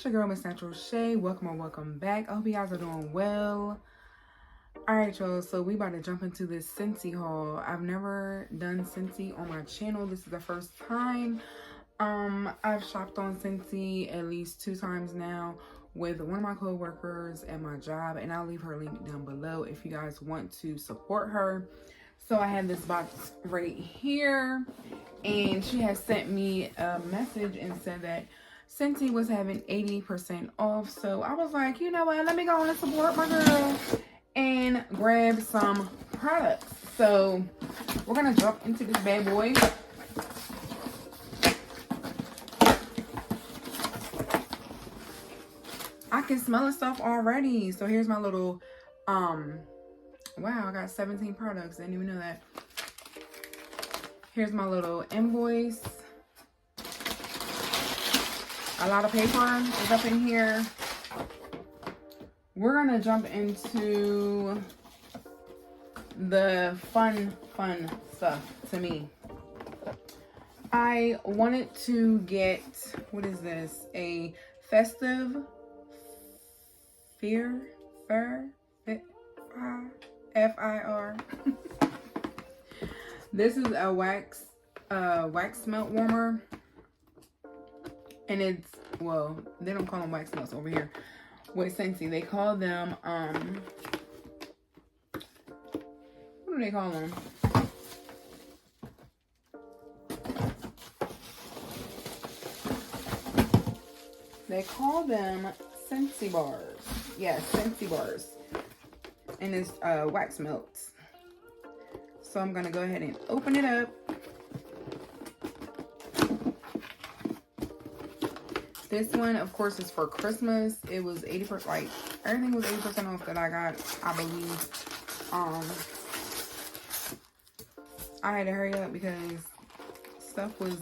it's your girl, Miss Natural Shay. Welcome or welcome back. I hope you guys are doing well. Alright, y'all, so we about to jump into this Scentsy haul. I've never done Scentsy on my channel. This is the first time. I've shopped on Scentsy at least 2 times now with one of my co-workers at my job, and I'll leave her link down below if you guys want to support her. So I have this box right here, and she has sent me a message and said that Scentsy was having 80% off. So I was like, you know what, let me go on and support my girl and grab some products. So we're gonna jump into this bad boy. I can smell the stuff already. So here's my little wow, I got 17 products. Didn't even know that. Here's my little invoice. A lot of paper is up in here. We're gonna jump into the fun stuff to me. I wanted to get, what is this? A festive F-I-R. This is a wax melt warmer. And it's, well, they don't call them wax melts over here with Scentsy. They call them, what do they call them? They call them Scentsy bars. Yes, Scentsy bars. And it's wax melts. So I'm going to go ahead and open it up. This one, of course, is for Christmas. It was 80%, like, everything was 80% off that I got, I believe. I had to hurry up because stuff was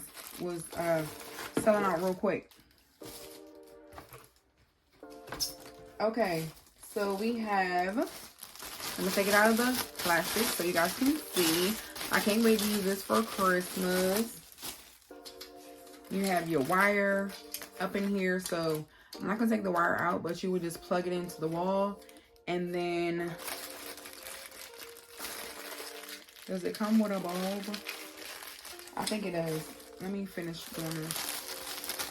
selling out real quick. Okay, so we have, let me take it out of the plastic so you guys can see. I can't wait to use this for Christmas. You have your wire up in here, so I'm not gonna take the wire out, but you would just plug it into the wall. And then, does it come with a bulb? I think it does. Let me finish doing this.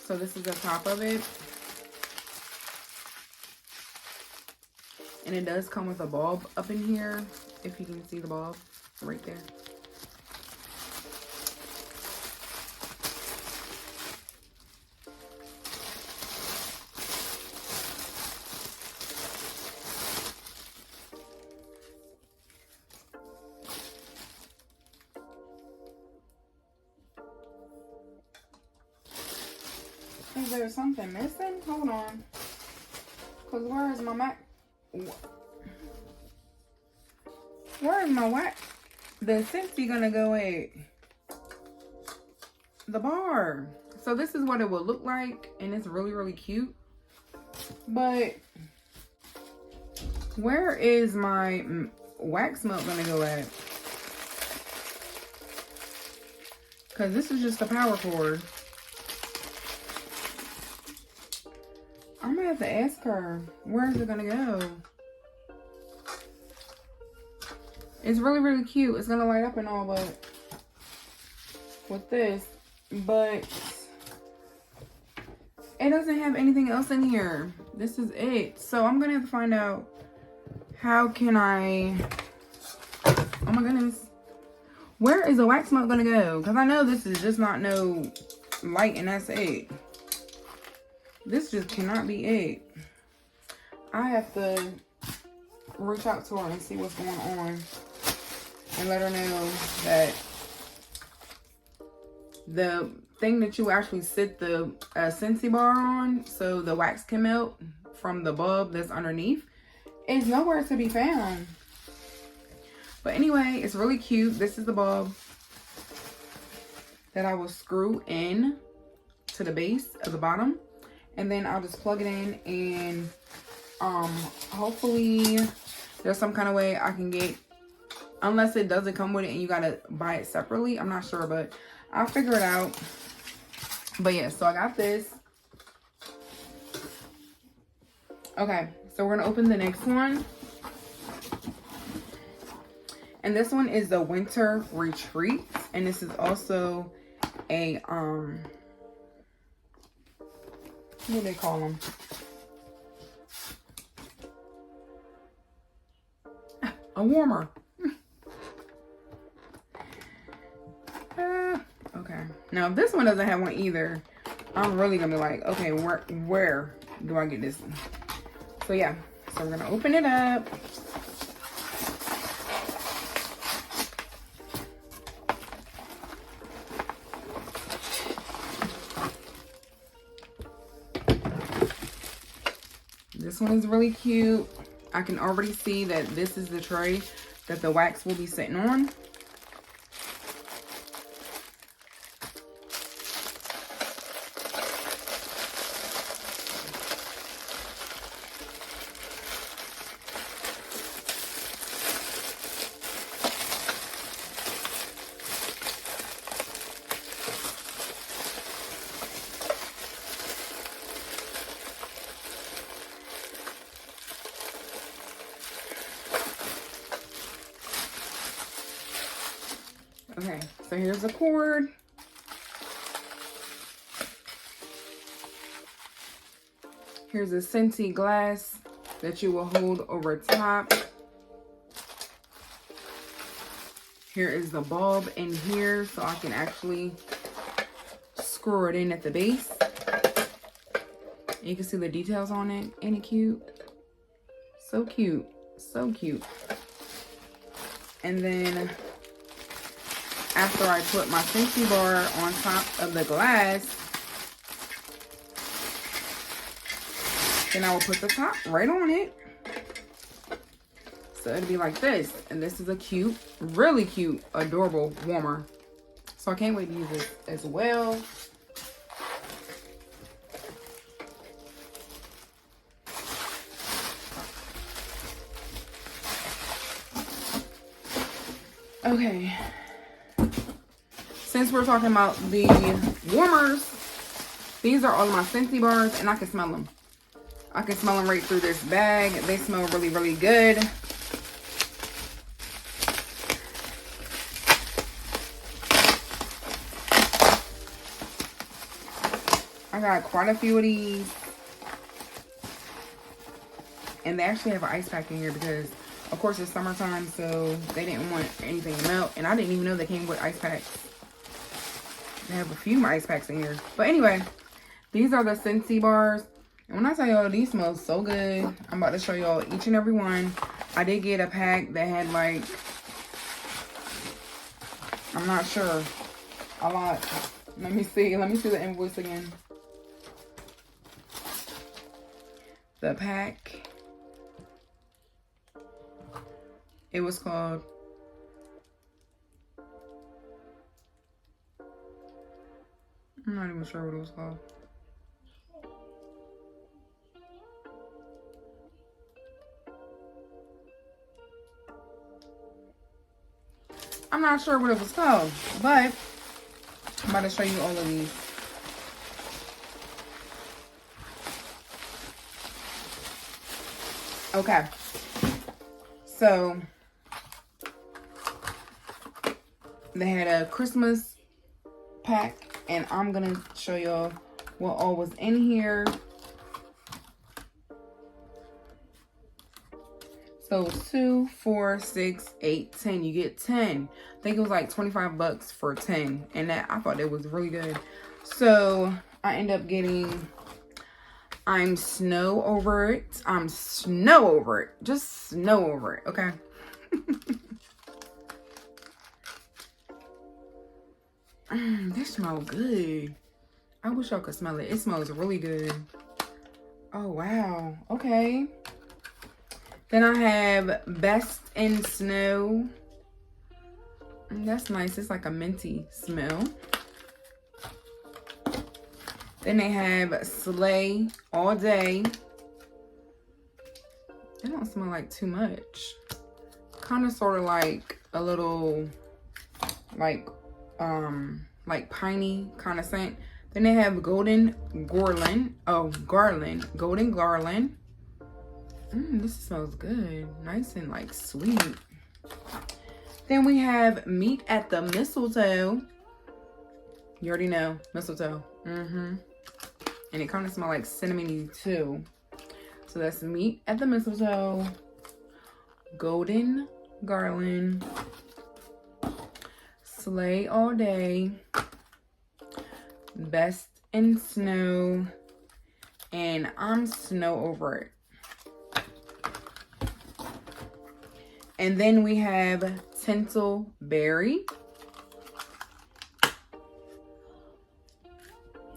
So this is the top of it, and it does come with a bulb up in here, if you can see the bulb right there. Is there something missing? Hold on. Because where is my Mac? Where is my wax? The Scentsy gonna go at? The bar. So this is what it will look like. And it's really, really cute. But where is my wax melt gonna go at? Because this is just a power cord. I'm gonna have to ask her, where is it gonna go? It's really, really cute. It's gonna light up and all, but with this, but it doesn't have anything else in here. This is it. So I'm gonna have to find out, how can I, oh my goodness, where is the wax melt gonna go? Because I know this is just not no light and that's it. This just cannot be it. I have to reach out to her and see what's going on and let her know that the thing that you actually sit the Scentsy bar on so the wax can melt from the bulb that's underneath is nowhere to be found. But anyway, it's really cute. This is the bulb that I will screw in to the base of the bottom. And then I'll just plug it in, and hopefully there's some kind of way I can get, unless it doesn't come with it and you gotta buy it separately. I'm not sure, but I'll figure it out. But yeah, so I got this. Okay, so we're gonna open the next one. And this one is the Winter Retreat. And this is also a, what do they call them? A warmer. Okay. Now, if this one doesn't have one either, I'm really gonna be like, okay, where do I get this one? So yeah, so we're gonna open it up. This one is really cute. I can already see that this is the tray that the wax will be sitting on. Okay, so here's the cord. Here's a Scentsy glass that you will hold over top. Here is the bulb in here, so I can actually screw it in at the base. You can see the details on it. Ain't it cute? So cute. So cute. And then after I put my Scentsy bar on top of the glass, then I will put the top right on it. So it'll be like this. And this is a cute, really cute, adorable warmer. So I can't wait to use this as well. Okay. Since we're talking about the warmers, these are all of my Scentsy bars, and I can smell them. I can smell them right through this bag. They smell really, really good. I got quite a few of these. And they actually have an ice pack in here because, of course, it's summertime, so they didn't want anything to melt. And I didn't even know they came with ice packs. They have a few ice packs in here. But anyway, these are the Scentsy bars. And when I tell y'all, these smell so good. I'm about to show y'all each and every one. I did get a pack that had like, I'm not sure, a lot. Let me see the invoice again. The pack, it was called I'm not even sure what it was called. I'm not sure what it was called, but I'm about to show you all of these. Okay. So they had a Christmas pack, and I'm gonna show y'all what all was in here. So 2, 4, 6, 8, 10. You get 10. I think it was like 25 bucks for 10. And that, I thought that was really good. So I end up getting I'm Snow Over It. I'm Snow Over It. Just Snow Over It, okay? They smell good. I wish y'all could smell it. It smells really good. Oh, wow. Okay. Then I have Best in Snow. That's nice. It's like a minty smell. Then they have Slay All Day. They don't smell like too much. Kind of sort of like a little like piney kind of scent. Then they have Golden Garland. Oh, Garland. Golden Garland. This smells good. Nice and like sweet. Then we have Meet at the Mistletoe. You already know, mistletoe. And it kind of smells like cinnamony too. So that's Meet at the Mistletoe. Golden Garland. Slay All Day. Best in Snow. And I'm Snow Over It. And then we have Tinsel Berry.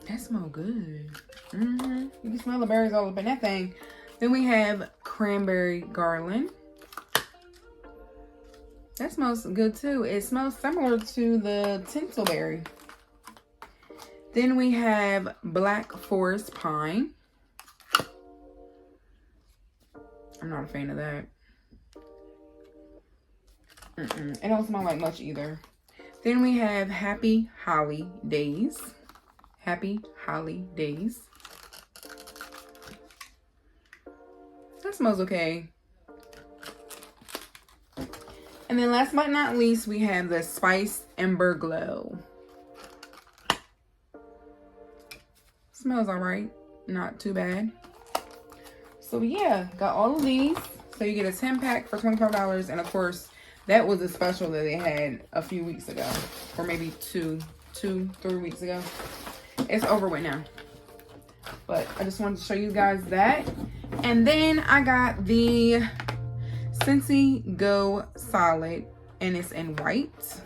That smells good. You can smell the berries all up in that thing. Then we have Cranberry Garland. That smells good too. It smells similar to the Tinsel Berry. Then we have Black Forest Pine. I'm not a fan of that. It don't smell like much either. Then we have Happy Holly Days. Happy Holly Days. That smells okay. And then last but not least, we have the Spice Ember Glow. Smells alright. Not too bad. So yeah, got all of these. So you get a 10-pack for $25. And of course, that was a special that they had a few weeks ago. Or maybe 3 weeks ago. It's over with now. But I just wanted to show you guys that. And then I got the Scentsy Go Solid. And it's in white.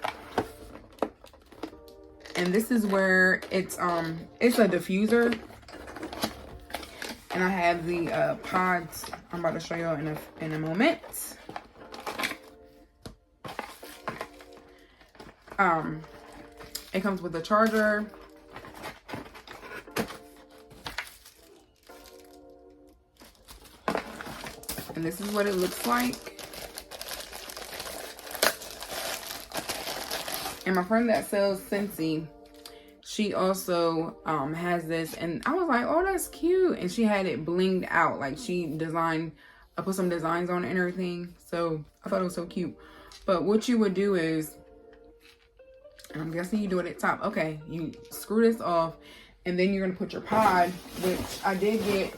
And this is where it's a diffuser. And I have the pods I'm about to show you in a moment. It comes with a charger. And this is what it looks like. And my friend that sells Scentsy, she also has this. And I was like, oh, that's cute. And she had it blinged out. Like she designed, I put some designs on it and everything. So I thought it was so cute. But what you would do is, and I'm guessing you do it at top. Okay, you screw this off. And then you're going to put your pod, which I did get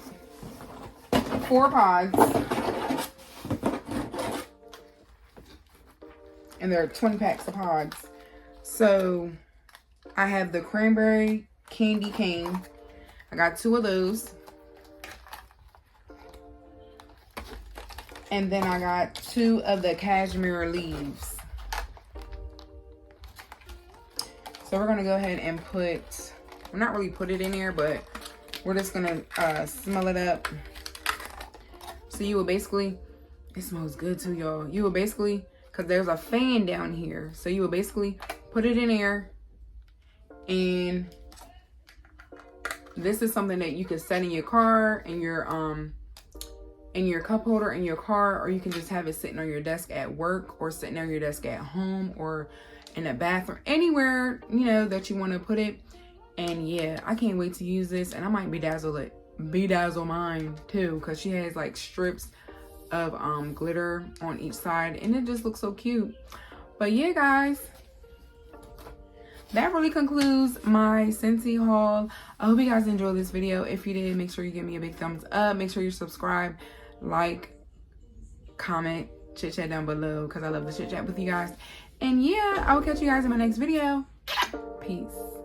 4 pods. And there are 20 packs of pods. So I have the cranberry candy cane. I got 2 of those. And then I got 2 of the cashmere leaves. So we're going to go ahead and put, well, not really put it in there, but we're just going to smell it up. So you will basically, it smells good too, y'all. You will basically, because there's a fan down here. So you will basically put it in there. And this is something that you can set in your car, in your cup holder in your car, or you can just have it sitting on your desk at work, or sitting on your desk at home, or in a bathroom, anywhere, you know, that you want to put it. And yeah, I can't wait to use this. And I might bedazzle mine too, because she has like strips of glitter on each side, and it just looks so cute. But yeah, guys, that really concludes my Scentsy haul. I hope you guys enjoyed this video. If you did, make sure you give me a big thumbs up. Make sure you subscribe, like, comment, chit chat down below, because I love to chit chat with you guys. And yeah, I will catch you guys in my next video. Peace.